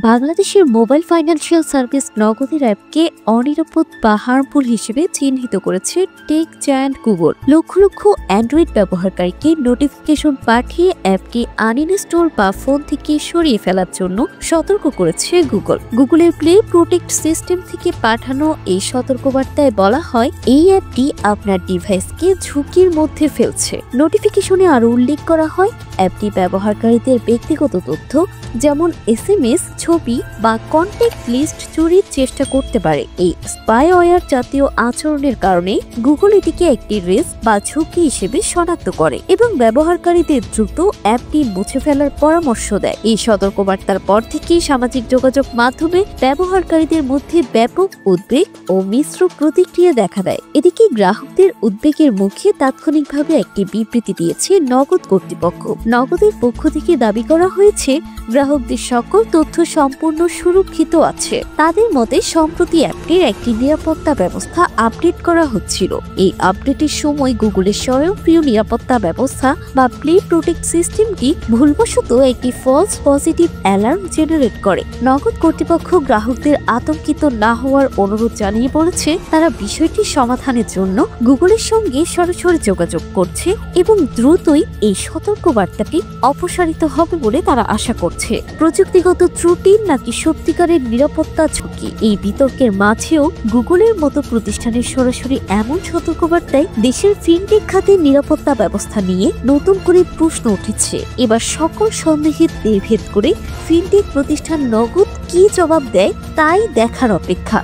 বাংলাদেশের mobile financial service নগদের অ্যাপকে অনিরাপদ বা হার্মফুল হিসেবে চিহ্নিত করেছে tech giant Google. Lakh lakh Android ব্যবহারকারীকে নোটিফিকেশন পাঠিয়ে অ্যাপকে আনইনস্টল বা ফোন থেকে সরিয়ে ফেলার জন্য সতর্ক করেছে গুগল। গুগলের প্লে প্রোটেক্ট সিস্টেম থেকে পাঠানো এই সতর্কবার্তায় বলা হয়, এই অ্যাপটি আপনার ডিভাইসকে ঝুঁকির মধ্যে ফেলছে। নোটিফিকেশনে আরও উল্লেখ করা হয়, অ্যাপটি ব্যবহারকারীদের ব্যক্তিগত তথ্য যেমন SMS, ছবি বা কন্ট্যাক্ট লিস্ট চুরির চেষ্টা করতে পারে। এই স্পাইওয়্যার জাতীয় আচরণের কারণে গুগল এটিকে একটি রিস্ক বা ঝুঁকি হিসেবে শনাক্ত করে এবং ব্যবহারকারীদের দ্রুত অ্যাপটি মুছে ফেলার পরামর্শ দেয়। এই সতর্কবার্তার পর থেকেই সামাজিক যোগাযোগ মাধ্যমে ব্যবহারকারীদের মধ্যে ব্যাপক উদ্বেগ ও মিশ্র প্রতিক্রিয়া দেখা দেয়। এদিকে গ্রাহকদের উদ্বেগের মুখে তাৎক্ষণিকভাবে একটি বিবৃতি দিয়েছে নগদ কর্তৃপক্ষ। নগদের পক্ষ থেকে দাবি করা হয়েছে, গ্রাহকদের সকল তথ্য সম্পূর্ণ সুরক্ষিত আছে। তাদের মতে সম্প্রতি অ্যাপটির একটি নিরাপত্তা ব্যবস্থা আপডেট করা হচ্ছিল। এই আপডেটের সময় গুগলের স্বয়ংক্রিয় নিরাপত্তা ব্যবস্থা বা প্লে প্রোটেক্ট সিস্টেমটি ভুলবশত একটি ফলস পজিটিভ অ্যালার্ম জেনারেট করে। নগদ কর্তৃপক্ষ গ্রাহকদের আতঙ্কিত না হওয়ার অনুরোধ জানিয়ে বলেছে, তারা বিষয়টি সমাধানের জন্য গুগলের সঙ্গে সরাসরি যোগাযোগ করছে এবং দ্রুতই এই সতর্কবার্তাটি অপসারিত হবে বলে তারা আশা করছে। প্রযুক্তিগত ত্রুটি নাকি সত্যিকারের নিরাপত্তা ঝুঁকি, এই বিতর্কের মাঝেও গুগলের মতো প্রতিষ্ঠানের সরাসরি এমন সতর্কবার্তায় দেশের ফিনটেক খাতের নিরাপত্তা ব্যবস্থা নিয়ে নতুন করে প্রশ্ন উঠেছে। এবার সকল সন্দেহের নির্ভেদ করে ফিনটেক প্রতিষ্ঠান নগদ কি জবাব দেয় তাই দেখার অপেক্ষা।